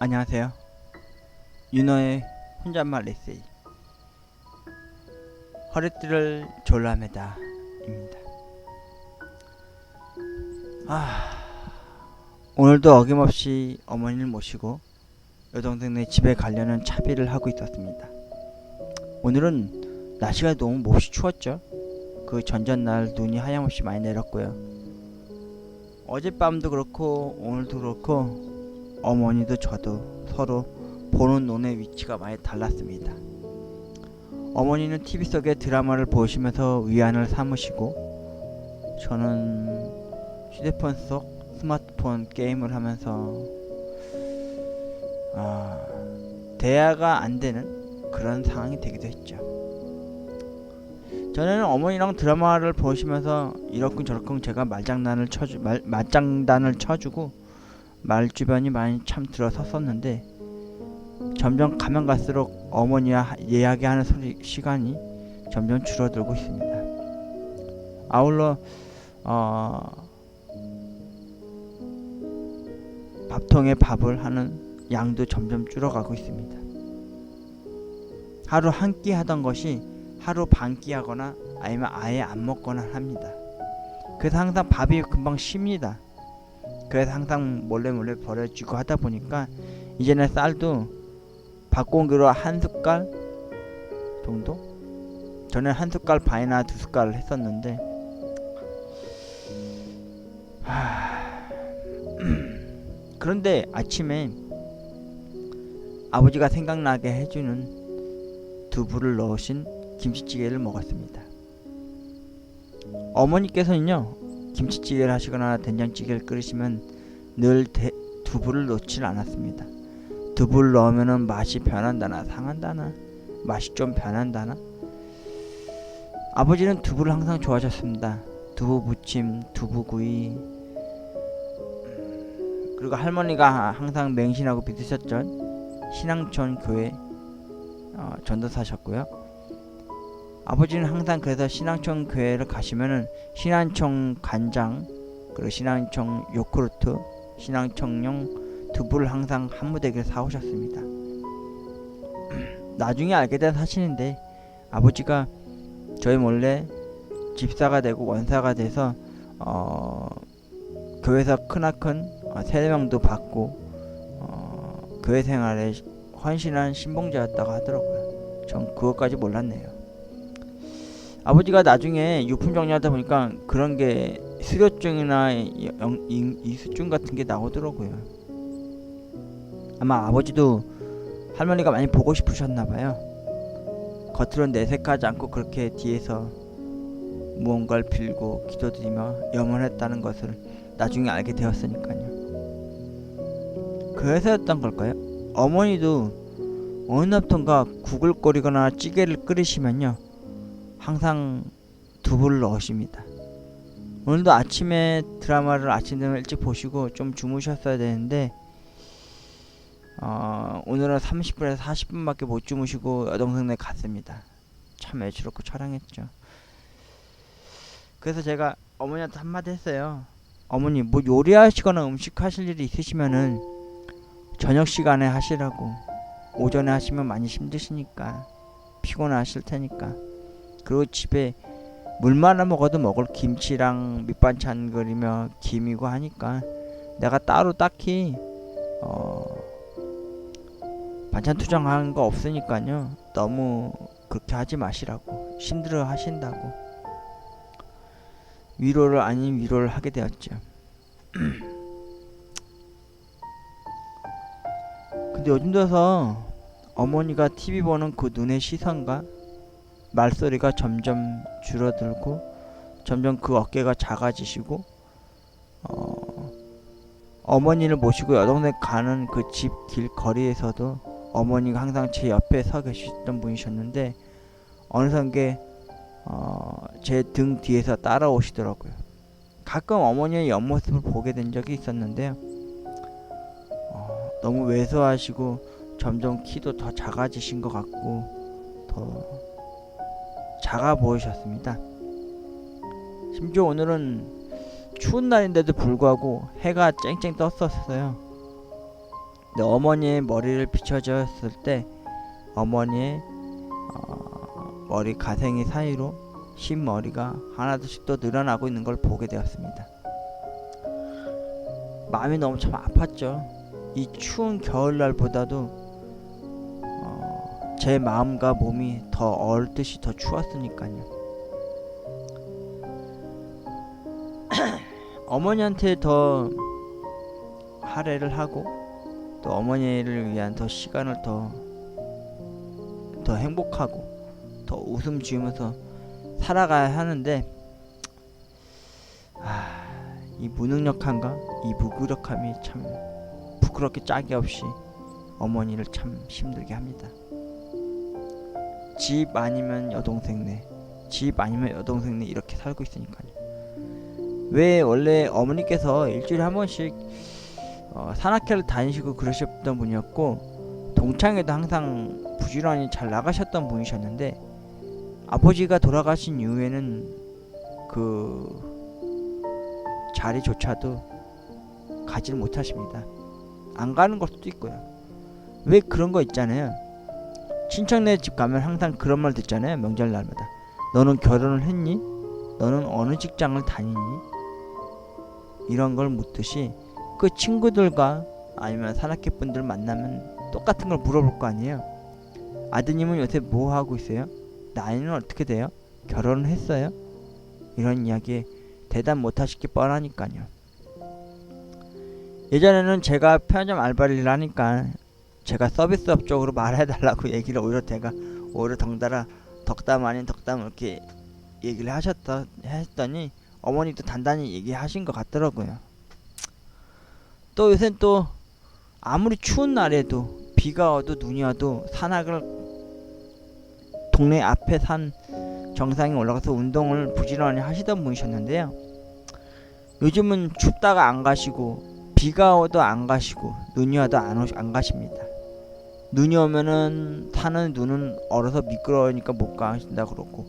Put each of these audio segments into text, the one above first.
안녕하세요. 윤호의 혼잣말 에세이 허리띠를 졸라매다 입니다. 오늘도 어김없이 어머니를 모시고 여동생네 집에 가려는 차비를 하고 있었습니다. 오늘은 날씨가 너무 몹시 추웠죠. 그 전전날 눈이 하염없이 많이 내렸고요. 어젯밤도 그렇고 오늘도 그렇고 어머니도 저도 서로 보는 눈의 위치가 많이 달랐습니다. 어머니는 TV 속의 드라마를 보시면서 위안을 삼으시고 저는 휴대폰 속 스마트폰 게임을 하면서 대화가 안 되는 그런 상황이 되기도 했죠. 전에는 어머니랑 드라마를 보시면서 이러쿵저러쿵 제가 말장난을 쳐주고 말주변이 많이 참 들어섰었는데 점점 가면 갈수록 어머니와 이야기하는 시간이 점점 줄어들고 있습니다. 아울러 밥통에 밥을 하는 양도 점점 줄어가고 있습니다. 하루 한 끼 하던 것이 하루 반 끼 하거나 아니면 아예 안 먹거나 합니다. 그래서 항상 밥이 금방 식습니다. 그래서 항상 몰래 버려지고 하다 보니까 이제는 쌀도 밥 공기로 한 숟갈 정도? 전에 한 숟갈 반이나 두 숟갈을 했었는데 그런데 아침에 아버지가 생각나게 해주는 두부를 넣으신 김치찌개를 먹었습니다. 어머니께서는요, 김치찌개를 하시거나 된장찌개를 끓이시면 늘 두부를 넣질 않았습니다. 두부를 넣으면 맛이 변한다나 상한다나 맛이 좀 변한다나. 아버지는 두부를 항상 좋아하셨습니다. 두부 부침, 두부구이. 그리고 할머니가 항상 맹신하고 믿으셨던 신앙촌 교회 전도사셨고요. 아버지는 항상 그래서 신앙촌 교회를 가시면은 신앙촌 간장, 그리고 신앙촌 요구르트, 신앙촌용 두부를 항상 한 무대기를 사오셨습니다. 나중에 알게 된 사실인데 아버지가 저희 몰래 집사가 되고 원사가 돼서 교회에서 크나큰 세례명도 받고 교회 생활에 헌신한 신봉자였다고 하더라고요. 전 그것까지 몰랐네요. 아버지가 나중에 유품 정리하다 보니까 그런 게 수료증이나 이수증 같은 게 나오더라고요. 아마 아버지도 할머니가 많이 보고 싶으셨나봐요. 겉으로는 내색하지 않고 그렇게 뒤에서 무언가를 빌고 기도드리며 염원했다는 것을 나중에 알게 되었으니까요. 그래서였던 걸까요? 어머니도 어느 날부턴가 국을 끓이거나 찌개를 끓이시면요, 항상 두부를 넣으십니다. 오늘도 아침에 드라마를 아침에 일찍 보시고 좀 주무셨어야 되는데 오늘은 30분에서 40분밖에 못 주무시고 여동생네 갔습니다. 참 애처롭고 처량했죠. 그래서 제가 어머니한테 한마디 했어요. 어머니, 뭐 요리하시거나 음식 하실 일이 있으시면은 저녁 시간에 하시라고. 오전에 하시면 많이 힘드시니까, 피곤하실 테니까. 그리고 집에 물만 먹어도 먹을 김치랑 밑반찬 그리며 김이고 하니까 내가 따로 딱히 반찬 투정하는 거 없으니까요, 너무 그렇게 하지 마시라고, 힘들어 하신다고 위로를 아닌 위로를 하게 되었죠. 근데 요즘 들어서 어머니가 TV 보는 그 눈의 시선과 말소리가 점점 줄어들고 점점 그 어깨가 작아지시고 어머니를 모시고 여동생 가는 그 집 길거리에서도 어머니가 항상 제 옆에 서 계셨던 분이셨는데 어느샌게 제 등 뒤에서 따라오시더라고요. 가끔 어머니의 옆모습을 보게 된 적이 있었는데요, 너무 왜소하시고 점점 키도 더 작아지신 것 같고 더 작아 보이셨습니다. 심지어 오늘은 추운 날인데도 불구하고 해가 쨍쨍 떴었어요. 근데 어머니의 머리를 비춰줬을 때 어머니의 머리 가생이 사이로 흰머리가 하나둘씩 또 늘어나고 있는 걸 보게 되었습니다. 마음이 너무 참 아팠죠. 이 추운 겨울날보다도 제 마음과 몸이 더 얼듯이 더 추웠으니까요. 어머니한테 더 할애를 하고 또 어머니를 위한 더 시간을 더 행복하고 더 웃음 지으면서 살아가야 하는데 이 무능력함과 이 무기력함이 참 부끄럽게 짝이 없이 어머니를 참 힘들게 합니다. 집 아니면 여동생네, 집 아니면 여동생네 이렇게 살고 있으니까요. 왜 원래 어머니께서 일주일에 한 번씩 산악회를 다니시고 그러셨던 분이었고 동창회도 항상 부지런히 잘 나가셨던 분이셨는데 아버지가 돌아가신 이후에는 그 자리조차도 가지를 못하십니다. 안 가는 걸 수도 있고요. 왜 그런 거 있잖아요. 친척네 집 가면 항상 그런 말 듣잖아요. 명절날마다 너는 결혼을 했니? 너는 어느 직장을 다니니? 이런 걸 묻듯이 그 친구들과 아니면 산악회 분들 만나면 똑같은 걸 물어볼 거 아니에요. 아드님은 요새 뭐 하고 있어요? 나이는 어떻게 돼요? 결혼을 했어요? 이런 이야기에 대답 못 하실 게 뻔하니까요. 예전에는 제가 편의점 알바를 하니까 제가 서비스업 쪽으로 말해달라고 얘기를 오히려 덩달아 덕담 아닌 덕담 이렇게 얘기를 했더니 어머니도 단단히 얘기하신 것 같더라고요. 또 요새는 또 아무리 추운 날에도 비가 와도 눈이 와도 산악을 동네 앞에 산 정상에 올라가서 운동을 부지런히 하시던 분이셨는데요. 요즘은 춥다가 안 가시고 비가 와도 안 가시고 눈이 와도 안 가십니다. 눈이 오면은 산은 눈은 얼어서 미끄러우니까 못 가신다 그러고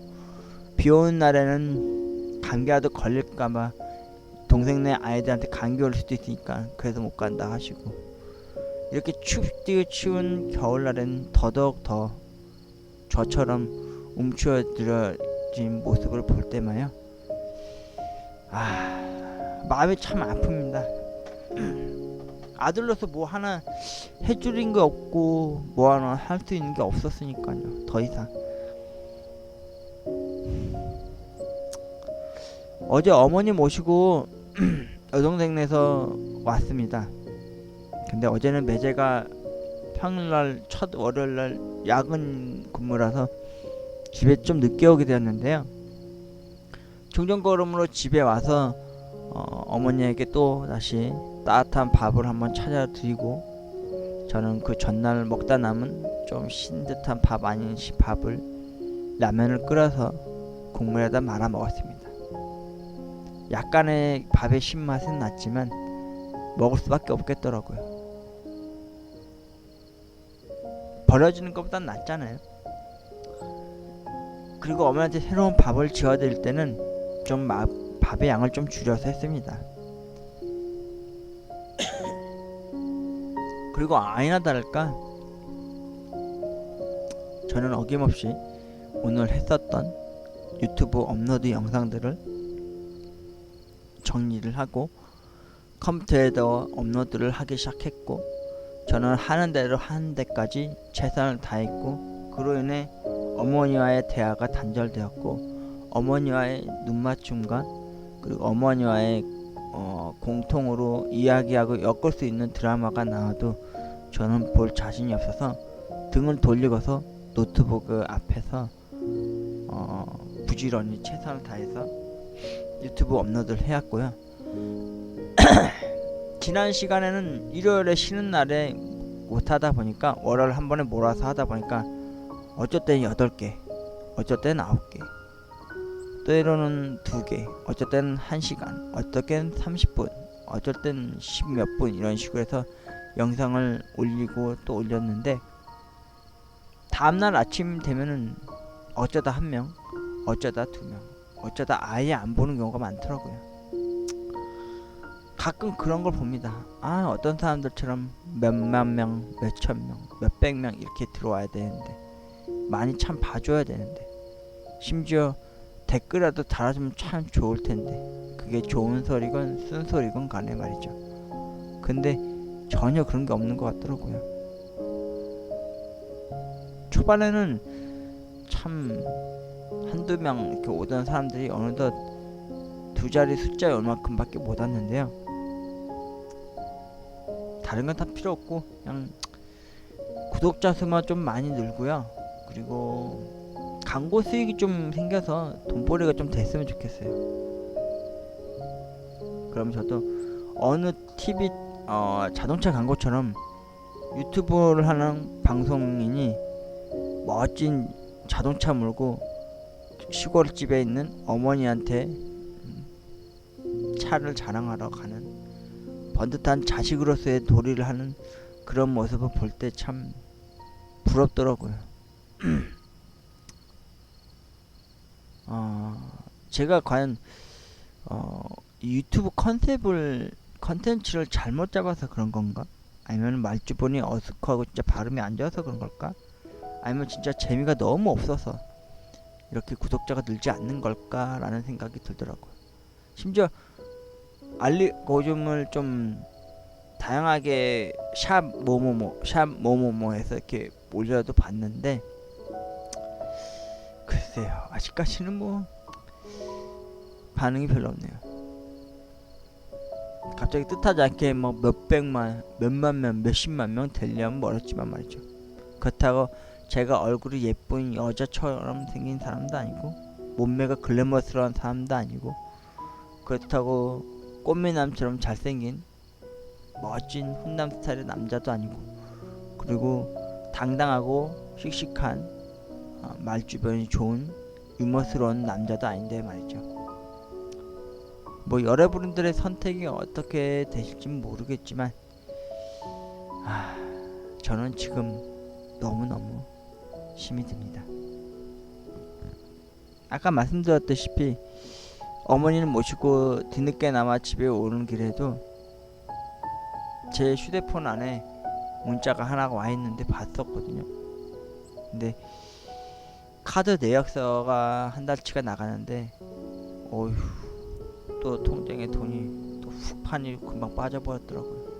비 오는 날에는 감기 와도 걸릴까봐 동생네 아이들한테 감기 올 수도 있으니까 그래서 못 간다 하시고 이렇게 춥디고 추운 겨울날엔 더더욱 더 저처럼 움츠러진 모습을 볼 때마요 마음이 참 아픕니다. 아들로서 뭐 하나 해주는 게 없고 뭐 하나 할 수 있는 게 없었으니까요. 더 이상 어제 어머니 모시고 여동생네에서 왔습니다. 근데 어제는 매제가 평일날 첫 월요일날 야근 근무라서 집에 좀 늦게 오게 되었는데요. 종전걸음으로 집에 와서 어머니에게 또 다시 따뜻한 밥을 한번 차려드리고 저는 그 전날 먹다 남은 좀 신듯한 밥 아닌 밥을 라면을 끓여서 국물에다 말아 먹었습니다. 약간의 밥의 신맛은 났지만 먹을 수밖에 없겠더라고요. 버려지는 것보단 낫잖아요. 그리고 어머니한테 새로운 밥을 지어드릴 때는 좀 밥의 양을 좀 줄여서 했습니다. 그리고 아니나 다를까 저는 어김없이 오늘 했었던 유튜브 업로드 영상들을 정리를 하고 컴퓨터에다 업로드를 하기 시작했고 저는 하는 대로 하는 데까지 최선을 다했고 그로 인해 어머니와의 대화가 단절되었고 어머니와의 눈맞춤과 그리고 어머니와의 공통으로 이야기하고 엮을 수 있는 드라마가 나와도 저는 볼 자신이 없어서 등을 돌리고서 노트북 앞에서 부지런히 최선을 다해서 유튜브 업로드를 해왔고요. 지난 시간에는 일요일에 쉬는 날에 못하다 보니까 월요일 한 번에 몰아서 하다 보니까 어쩔 때는 8개 어쩔 때는 9개 때로는 2개 어쩔 때는 1시간 어쩔 때는 30분 어쩔 때는 10몇 분 이런 식으로 해서 영상을 올리고 또 올렸는데 다음날 아침 되면은 어쩌다 1명 어쩌다 2명 어쩌다 아예 안 보는 경우가 많더라고요. 가끔 그런 걸 봅니다. 어떤 사람들처럼 몇만 명, 몇천 명, 몇백 명 이렇게 들어와야 되는데 많이 참 봐줘야 되는데 심지어 댓글이라도 달아주면 참 좋을 텐데 그게 좋은 소리건 쓴소리건 간에 말이죠. 근데 전혀 그런 게 없는 것 같더라고요. 초반에는 참 한두 명 이렇게 오던 사람들이 어느덧 두 자리 숫자에 얼마큼밖에 못 왔는데요. 다른 건 다 필요 없고 그냥 구독자 수만 좀 많이 늘고요. 그리고 광고 수익이 좀 생겨서 돈벌이가 좀 됐으면 좋겠어요. 그럼 저도 어느 TV 자동차 광고처럼 유튜브를 하는 방송인이 멋진 자동차 몰고 시골집에 있는 어머니한테 차를 자랑하러 가는 번듯한 자식으로서의 도리를 하는 그런 모습을 볼 때 참 부럽더라고요. 제가 과연 이 유튜브 컨텐츠를 잘못 잡아서 그런 건가? 아니면 말주변이 어색하고 진짜 발음이 안 좋아서 그런 걸까? 아니면 진짜 재미가 너무 없어서 이렇게 구독자가 늘지 않는 걸까라는 생각이 들더라고요. 심지어 알고리즘을 좀 다양하게 샵 뭐뭐뭐 해서 이렇게 올려도 봤는데 글쎄요, 아직까지는 뭐 반응이 별로 없네요. 갑자기 뜻하지 않게 뭐 몇백만, 몇만 명, 몇십만 명 되려면 멀었지만 말이죠. 그렇다고 제가 얼굴이 예쁜 여자처럼 생긴 사람도 아니고 몸매가 글래머스러운 사람도 아니고 그렇다고 꽃미남처럼 잘생긴 멋진 훈남 스타일의 남자도 아니고 그리고 당당하고 씩씩한 말주변이 좋은 유머스러운 남자도 아닌데 말이죠. 뭐 여러분들의 선택이 어떻게 되실지 모르겠지만 저는 지금 너무너무 힘이 듭니다. 아까 말씀드렸다시피 어머니를 모시고 뒤늦게나마 집에 오는 길에도 제 휴대폰 안에 문자가 하나가 와 있는데 봤었거든요. 근데 카드 내역서가 한 달치가 나가는데 어휴, 또 통장에 돈이 또 훅 판이 금방 빠져버렸더라고요.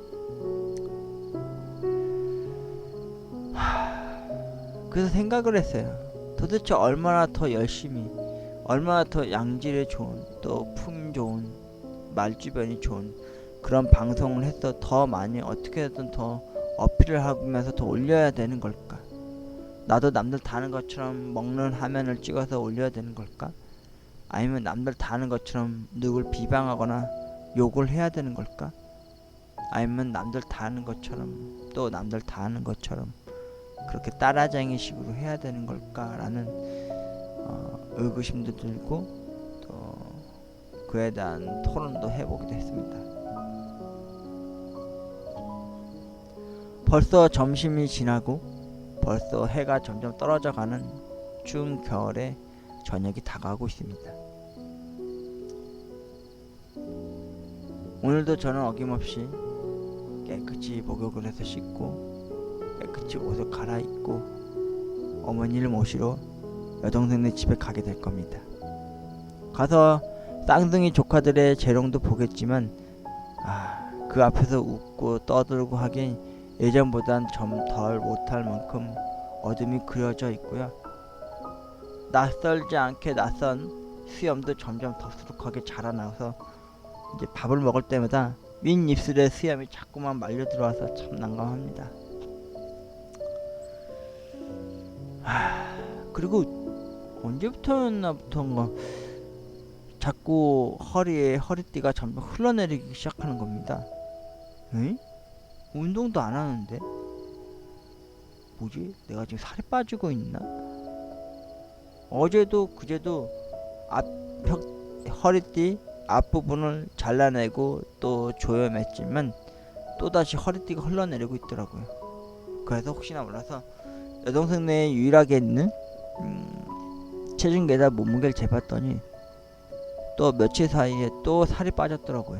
그래서 생각을 했어요. 도대체 얼마나 더 열심히, 얼마나 더 양질의 좋은, 또 품 좋은, 말주변이 좋은 그런 방송을 해서 더 많이 어떻게든 더 어필을 하면서 더 올려야 되는 걸까? 나도 남들 다 하는 것처럼 먹는 화면을 찍어서 올려야 되는 걸까? 아니면 남들 다 하는 것처럼 누굴 비방하거나 욕을 해야 되는 걸까? 아니면 남들 다 하는 것처럼 또 남들 다 하는 것처럼 그렇게 따라쟁이 식으로 해야 되는 걸까라는 의구심도 들고 또 그에 대한 토론도 해보기도 했습니다. 벌써 점심이 지나고 벌써 해가 점점 떨어져가는 추운 겨울에 저녁이 다가오고 있습니다. 오늘도 저는 어김없이 깨끗이 목욕을 해서 씻고 깨끗이 옷을 갈아입고 어머니를 모시러 여동생네 집에 가게 될 겁니다. 가서 쌍둥이 조카들의 재롱도 보겠지만 그 앞에서 웃고 떠들고 하긴 예전보단 좀 덜 못할 만큼 어둠이 그려져 있고요. 낯설지 않게 낯선 수염도 점점 더 수룩하게 자라나서 이제 밥을 먹을 때마다 윗입술에 수염이 자꾸만 말려 들어와서 참 난감합니다. 그리고 언제부터였나부터인가 자꾸 허리띠가 점점 흘러내리기 시작하는 겁니다. 에? 운동도 안 하는데 뭐지? 내가 지금 살이 빠지고 있나? 어제도 그제도 허리띠 앞부분을 잘라내고 또 조여맸지만 또다시 허리띠가 흘러내리고 있더라고요. 그래서 혹시나 몰라서 여동생 내에 유일하게 있는 체중계에다 몸무게를 재봤더니 또 며칠 사이에 또 살이 빠졌더라고요.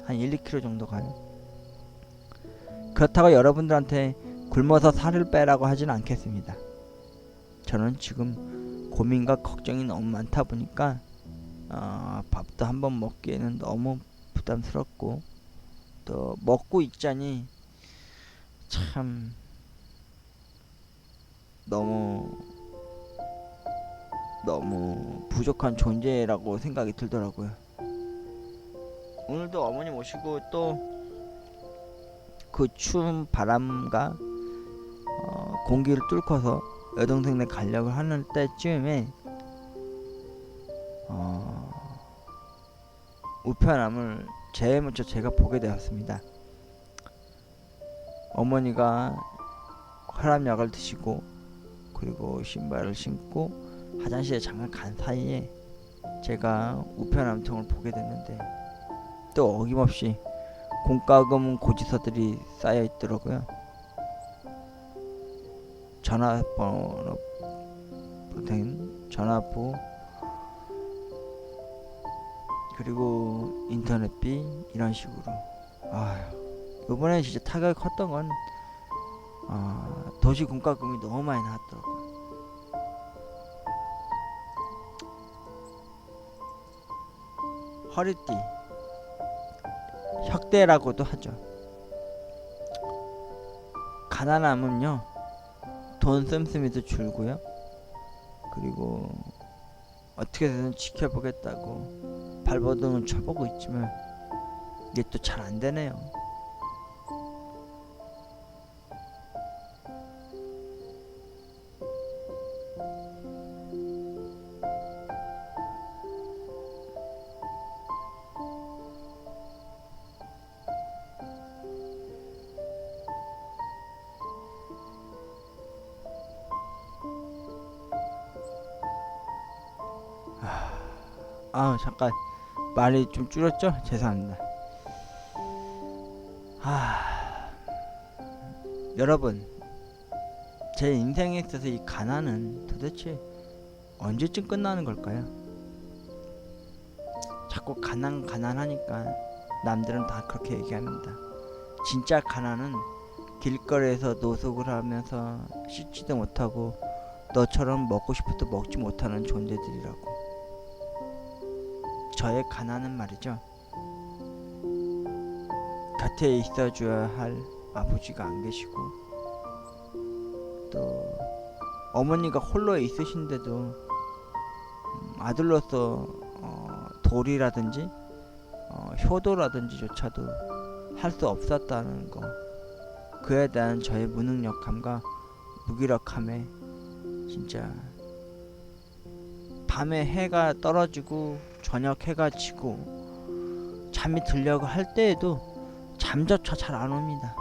한 1, 2kg 정도 가요. 그렇다고 여러분들한테 굶어서 살을 빼라고 하진 않겠습니다. 저는 지금 고민과 걱정이 너무 많다 보니까 밥도 한번 먹기에는 너무 부담스럽고, 또 먹고 있자니 참 너무 부족한 존재라고 생각이 들더라고요. 오늘도 어머니 모시고 또 그 추운 바람과 공기를 뚫고서 여동생네 가려고 하는 때쯤에 우편함을 제일 먼저 제가 보게 되었습니다. 어머니가 혈압약을 드시고, 그리고 신발을 신고 화장실에 잠깐 간 사이에 제가 우편함 통을 보게 됐는데, 또 어김없이 공과금 고지서들이 쌓여 있더라고요. 전화번호 된 전화부, 그리고 인터넷비, 이런 식으로. 이번에 진짜 타격이 컸던 건 도시 공과금이 너무 많이 나왔더라고요. 허리띠, 혁대라고도 하죠. 가난함은요, 돈 씀씀이도 줄고요, 그리고 어떻게든 지켜보겠다고 발버둥을 쳐보고 있지만 이게 또 잘 안되네요. 잠깐 말이 좀 줄었죠? 죄송합니다. 여러분, 제 인생에 있어서 이 가난은 도대체 언제쯤 끝나는 걸까요? 자꾸 가난하니까 남들은 다 그렇게 얘기합니다. 진짜 가난은 길거리에서 노숙을 하면서 씻지도 못하고 너처럼 먹고 싶어도 먹지 못하는 존재들이라고. 저의 가난은 말이죠, 곁에 있어줘야 할 아버지가 안 계시고, 또 어머니가 홀로 있으신데도 아들로서 도리라든지 효도라든지조차도 할 수 없었다는 거, 그에 대한 저의 무능력함과 무기력함에 진짜 밤에 해가 떨어지고 저녁 해가 지고 잠이 들려고 할 때에도 잠조차 잘 안 옵니다.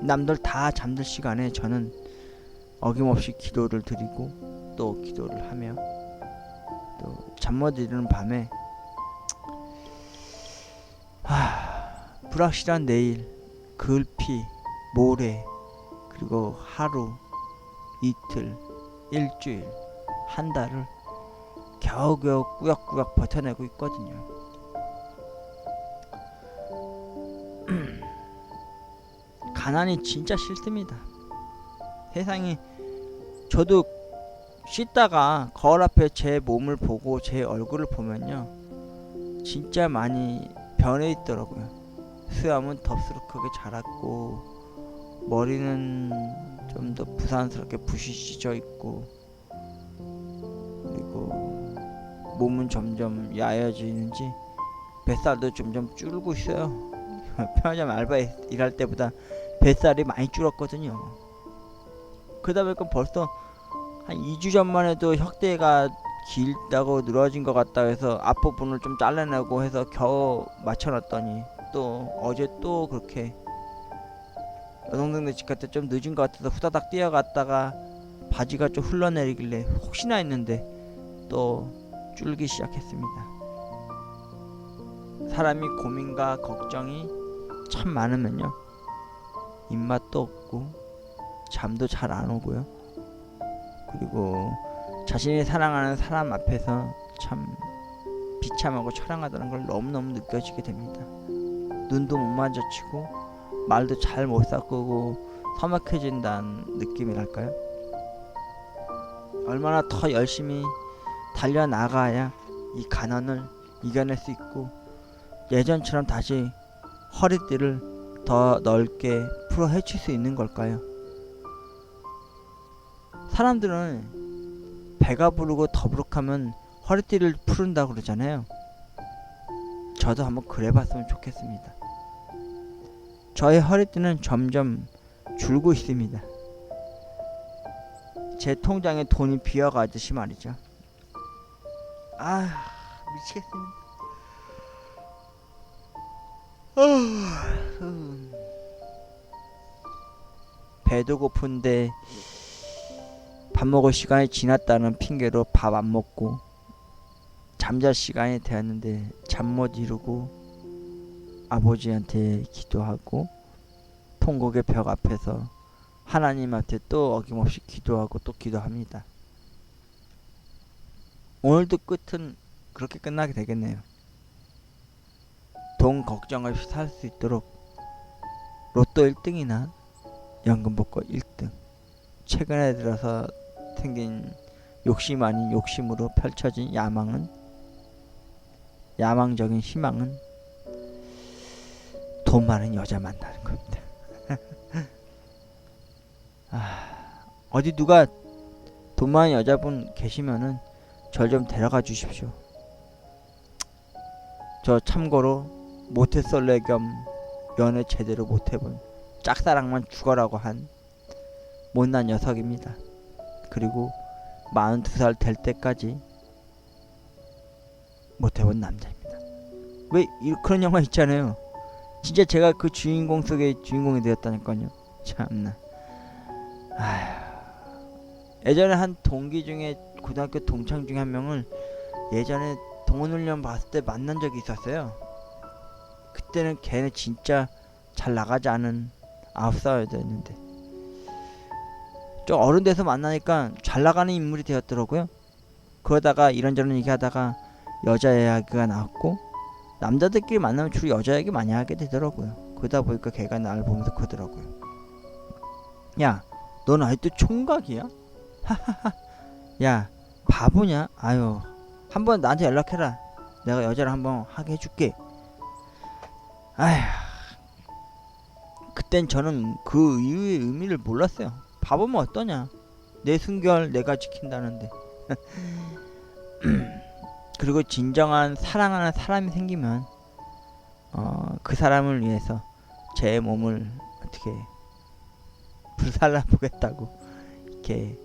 남들 다 잠들 시간에 저는 어김없이 기도를 드리고 또 기도를 하며, 또 잠 못 이루는 밤에 불확실한 내일, 글피, 모레, 그리고 하루, 이틀, 일주일, 한 달을 겨우겨우 꾸역꾸역 버텨내고 있거든요. 가난이 진짜 싫습니다. 세상이, 저도 씻다가 거울 앞에 제 몸을 보고 제 얼굴을 보면요, 진짜 많이 변해 있더라고요. 수염은 덥수룩하게 자랐고, 머리는 좀 더 부산스럽게 부시시져 있고, 그리고 몸은 점점 야해지는지 뱃살도 점점 줄고 있어요. 편의점 알바 일할 때보다 뱃살이 많이 줄었거든요. 그러다 보니까 벌써 한 2주 전만 해도 혁대가 길다고 늘어진 것 같다 해서 앞부분을 좀 잘라내고 해서 겨우 맞춰놨더니, 또 어제 또 그렇게 여동생네 집 갈 때 좀 늦은 것 같아서 후다닥 뛰어갔다가 바지가 좀 흘러내리길래 혹시나 했는데 또 줄기 시작했습니다. 사람이 고민과 걱정이 참 많으면요, 입맛도 없고 잠도 잘 안 오고요, 그리고 자신이 사랑하는 사람 앞에서 참 비참하고 처량하다는 걸 너무너무 느껴지게 됩니다. 눈도 못 마주치고 말도 잘 못 섞고 서먹해진다는 느낌이랄까요? 얼마나 더 열심히 달려나가야 이 가난을 이겨낼 수 있고 예전처럼 다시 허리띠를 더 넓게 풀어 헤칠 수 있는 걸까요? 사람들은 배가 부르고 더부룩하면 허리띠를 푸른다고 그러잖아요. 저도 한번 그래봤으면 좋겠습니다. 저의 허리띠는 점점 줄고 있습니다. 제 통장에 돈이 비어가듯이 말이죠. 아, 미치겠습니다. 배도 고픈데 밥 먹을 시간이 지났다는 핑계로 밥 안 먹고 잠잘 시간이 되었는데 잠 못 이루고 아버지한테 기도하고 통곡의 벽 앞에서 하나님한테 또 어김없이 기도하고 또 기도합니다. 오늘도 끝은 그렇게 끝나게 되겠네요. 돈 걱정 없이 살 수 있도록 로또 1등이나 연금 복권 1등, 최근에 들어서 생긴 욕심 아닌 욕심으로 펼쳐진 야망적인 희망은 돈 많은 여자 만나는 겁니다. 어디 누가 돈 많은 여자분 계시면은 절 좀 데려가 주십시오. 저 참고로 모태솔레 겸 연애 제대로 못해본 짝사랑만 죽어라고 한 못난 녀석입니다. 그리고 42살 될 때까지 못해본 남자입니다. 왜 그런 영화 있잖아요. 진짜 제가 그 주인공 속의 주인공이 되었다니까요. 참나. 예전에 한 동기 중에 고등학교 동창 중에 한 명을 예전에 동호훈련 봤을 때 만난 적이 있었어요. 그때는 걔는 진짜 잘 나가지 않은 아웃사이더였는데 좀 어른 돼서 만나니까 잘 나가는 인물이 되었더라고요. 그러다가 이런저런 얘기하다가 여자 이야기가 나왔고 남자들끼리 만나면 주로 여자 얘기 많이 하게 되더라고요. 그러다 보니까 걔가 나를 보면서 그러더라고요. 야, 넌 아직도 총각이야? 야, 바보냐? 아유, 한번 나한테 연락해라. 내가 여자를 한번 하게 해줄게. 아휴, 그땐 저는 그 이유의 의미를 몰랐어요. 바보면 어떠냐? 내 순결 내가 지킨다는데. 그리고 진정한 사랑하는 사람이 생기면 그 사람을 위해서 제 몸을 어떻게 불살라 보겠다고 이렇게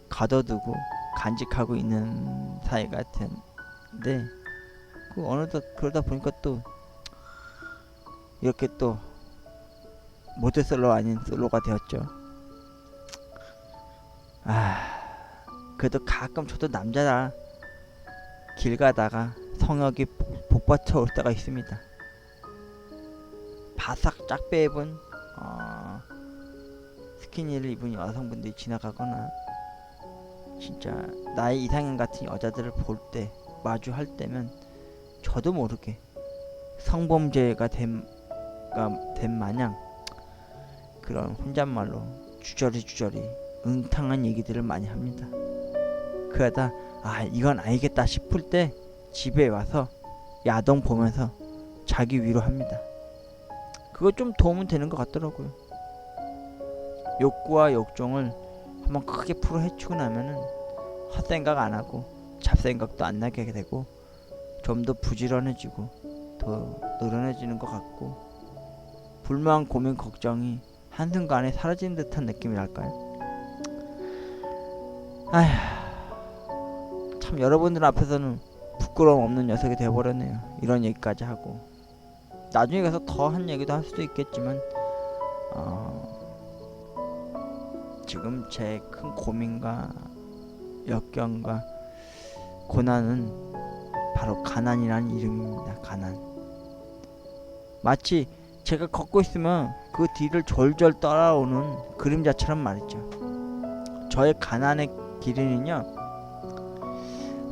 가둬두고 간직하고 있는 사이 같은데 그 어느덧 그러다 보니까 또 이렇게 또 모태솔로 아닌 솔로가 되었죠. 그래도 가끔 저도 남자라 길 가다가 성욕이 복받쳐 올 때가 있습니다. 바싹 짝배 입은 스키니를 입은 여성분들이 지나가거나 진짜 나의 이상형 같은 여자들을 볼 때 마주할 때면 저도 모르게 성범죄가 된 마냥 그런 혼잣말로 주저리 응탕한 얘기들을 많이 합니다. 그러다 이건 알겠다 싶을 때 집에 와서 야동 보면서 자기 위로합니다. 그거 좀 도움은 되는 것 같더라고요. 욕구와 욕정을 한번 크게 풀어 헤치고 나면은 헛생각 안 하고 잡생각도 안 나게 되고 좀 더 부지런해지고 더 노련해지는 것 같고 불만 고민 걱정이 한순간에 사라지는 듯한 느낌이랄까요. 참 여러분들 앞에서는 부끄러움 없는 녀석이 되어버렸네요. 이런 얘기까지 하고 나중에 가서 더 한 얘기도 할 수도 있겠지만 지금 제 큰 고민과 역경과 고난은 바로 가난이라는 이름입니다. 가난. 마치 제가 걷고 있으면 그 뒤를 졸졸 따라오는 그림자처럼 말이죠. 저의 가난의 길이는요,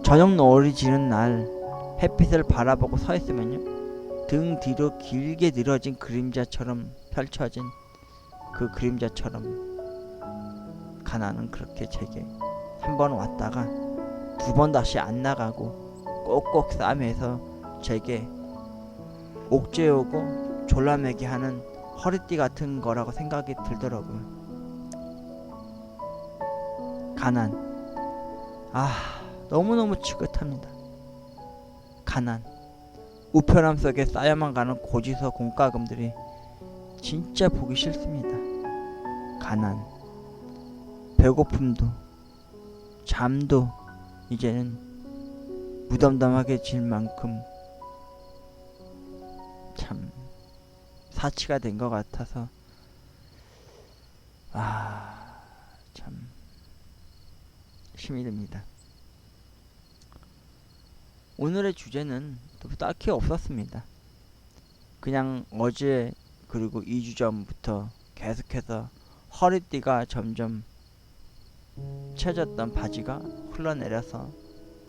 저녁 노을이 지는 날 햇빛을 바라보고 서 있으면요, 등 뒤로 길게 늘어진 그림자처럼 펼쳐진 그 그림자처럼 가난은 그렇게 제게 한 번 왔다가 두 번 다시 안 나가고 꼭꼭 싸매서 제게 옥죄오고 졸라매게 하는 허리띠 같은 거라고 생각이 들더라고요. 가난. 너무너무 지긋합니다. 가난. 우편함 속에 쌓여만 가는 고지서 공과금들이 진짜 보기 싫습니다. 가난. 배고픔도 잠도 이제는 무덤덤하게 질 만큼 참 사치가 된 것 같아서 참 힘이 듭니다. 오늘의 주제는 딱히 없었습니다. 그냥 어제 그리고 2주 전부터 계속해서 허리띠가 점점 채졌던 바지가 흘러내려서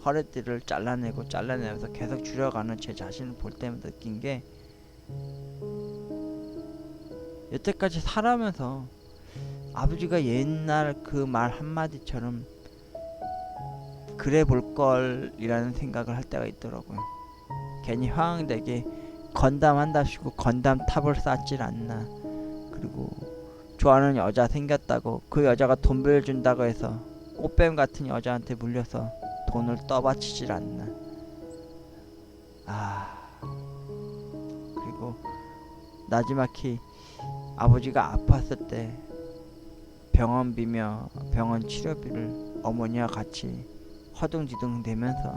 허리띠를 잘라내면서 계속 줄여가는 제 자신을 볼 때마다 느낀 게, 여태까지 살아면서 아버지가 옛날 그 말 한마디처럼 그래 볼걸이라는 생각을 할 때가 있더라고요. 괜히 황황되게 건담 한답시고 건담 탑을 쌓질 않나. 그리고 좋아하는 여자 생겼다고 그 여자가 돈 빌려준다고 해서 꽃뱀 같은 여자한테 물려서 돈을 떠받치질 않나. 그리고 나지막히 아버지가 아팠을 때 병원비며 병원 치료비를 어머니와 같이 허둥지둥 대면서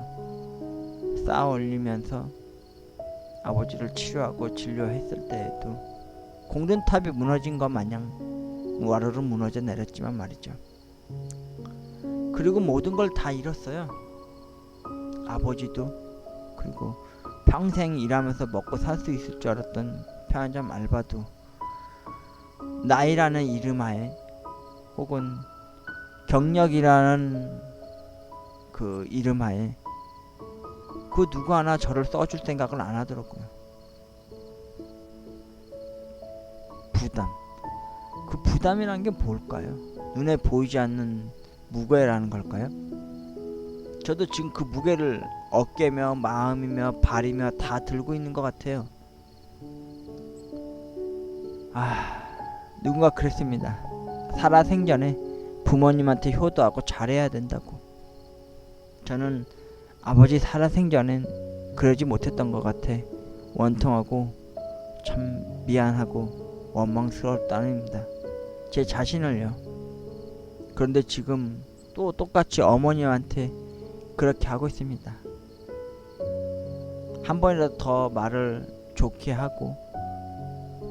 쌓아 올리면서 아버지를 치료하고 진료했을 때에도 공든탑이 무너진 것 마냥 와르르 무너져 내렸지만 말이죠. 그리고 모든 걸 다 잃었어요. 아버지도, 그리고 평생 일하면서 먹고 살 수 있을 줄 알았던 편의점 알바도, 나이라는 이름 하에 혹은 경력이라는 그 이름 하에 그 누구 하나 저를 써줄 생각을 안 하더라고요. 부담. 그 부담이란 게 뭘까요? 눈에 보이지 않는 무게라는 걸까요? 저도 지금 그 무게를 어깨며 마음이며 발이며 다 들고 있는 것 같아요. 누군가 그랬습니다. 살아생전에 부모님한테 효도하고 잘해야 된다고. 저는 아버지 살아생전엔 그러지 못했던 것 같아 원통하고 참 미안하고 원망스러울 따름입니다. 제 자신을요. 그런데 지금 또 똑같이 어머님한테 그렇게 하고 있습니다. 한 번이라도 더 말을 좋게 하고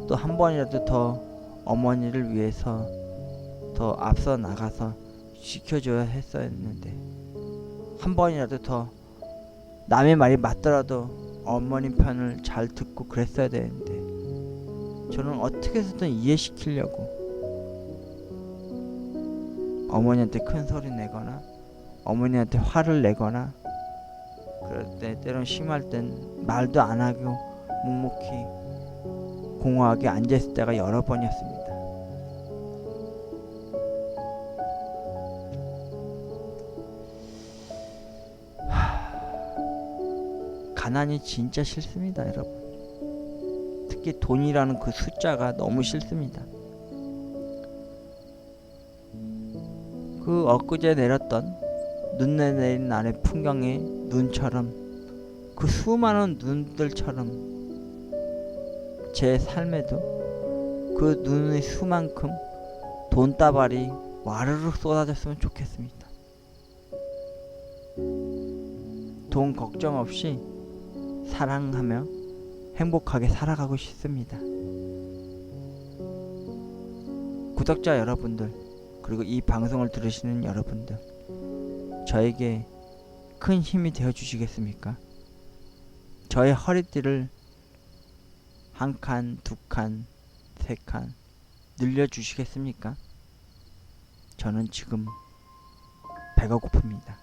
또 한 번이라도 더 어머니를 위해서 더 앞서 나가서 지켜줘야 했었는데, 한 번이라도 더 남의 말이 맞더라도 어머니 편을 잘 듣고 그랬어야 되는데, 저는 어떻게 해서든 이해시키려고 어머니한테 큰 소리 내거나 어머니한테 화를 내거나, 그럴 때 때론 심할 땐 말도 안 하고 묵묵히 공허하게 앉아있을 때가 여러 번이었습니다. 가난이 진짜 싫습니다, 여러분. 특히 돈이라는 그 숫자가 너무 싫습니다. 그 엊그제 내렸던 눈 내린 날의 풍경의 눈처럼, 그 수많은 눈들처럼 제 삶에도 그 눈의 수만큼 돈다발이 와르르 쏟아졌으면 좋겠습니다. 돈 걱정 없이 사랑하며 행복하게 살아가고 싶습니다. 구독자 여러분들, 그리고 이 방송을 들으시는 여러분들, 저에게 큰 힘이 되어 주시겠습니까? 저의 허리띠를 한 칸, 두 칸, 세 칸 늘려주시겠습니까? 저는 지금 배가 고픕니다.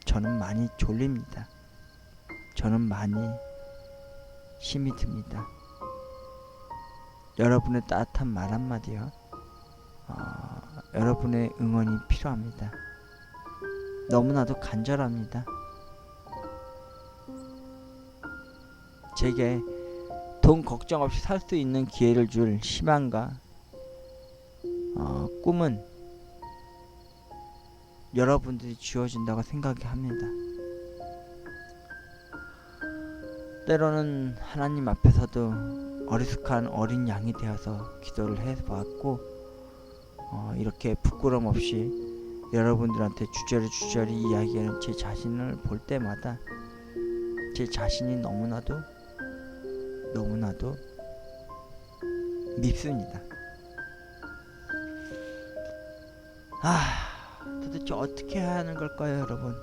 저는 많이 졸립니다. 저는 많이 힘이 듭니다. 여러분의 따뜻한 말 한마디요. 여러분의 응원이 필요합니다. 너무나도 간절합니다. 제게 돈 걱정 없이 살 수 있는 기회를 줄 희망과 꿈은 여러분들이 주어진다고 생각합니다. 때로는 하나님 앞에서도 어리숙한 어린 양이 되어서 기도를 해봤고 이렇게 부끄럼 없이 여러분들한테 주저리 이야기하는 제 자신을 볼 때마다 제 자신이 너무나도 밉습니다. 도대체 어떻게 해야 하는 걸까요, 여러분?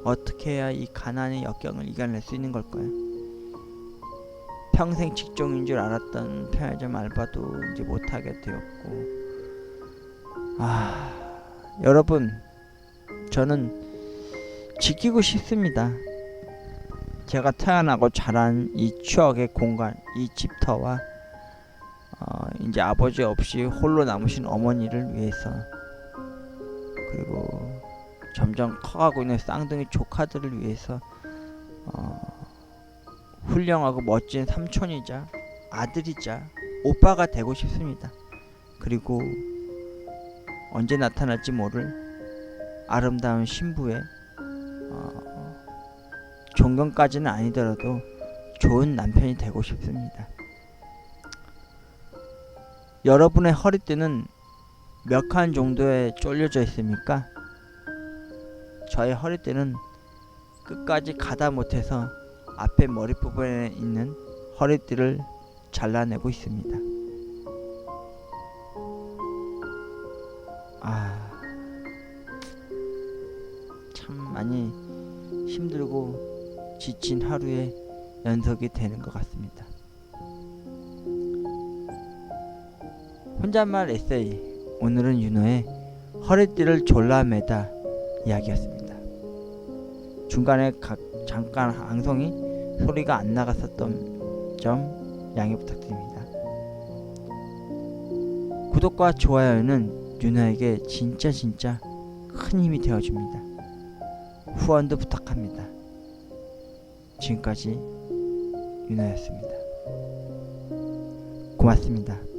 어떻게 해야 이 가난의 역경을 이겨낼 수 있는 걸까요? 평생 직종인 줄 알았던 편의점 알바도 이제 못하게 되었고, 여러분, 저는 지키고 싶습니다. 제가 태어나고 자란 이 추억의 공간, 이 집터와 이제 아버지 없이 홀로 남으신 어머니를 위해서, 그리고 점점 커가고 있는 쌍둥이 조카들을 위해서 훌륭하고 멋진 삼촌이자 아들이자 오빠가 되고 싶습니다. 그리고 언제 나타날지 모를 아름다운 신부의 존경까지는 아니더라도 좋은 남편이 되고 싶습니다. 여러분의 허리띠는 몇 칸 정도에 쫄려져 있습니까? 저의 허리띠는 끝까지 가다 못해서 앞에 머리 부분에 있는 허리띠를 잘라내고 있습니다. 참 많이 힘들고 지친 하루의 연속이 되는 것 같습니다. 혼잣말 에세이, 오늘은 윤호의 허리띠를 졸라매다 이야기였습니다. 중간에 잠깐 앙송이 소리가 안 나갔었던 점 양해 부탁드립니다. 구독과 좋아요는 윤호에게 진짜 큰 힘이 되어줍니다. 후원도 부탁합니다. 지금까지 윤호였습니다. 고맙습니다.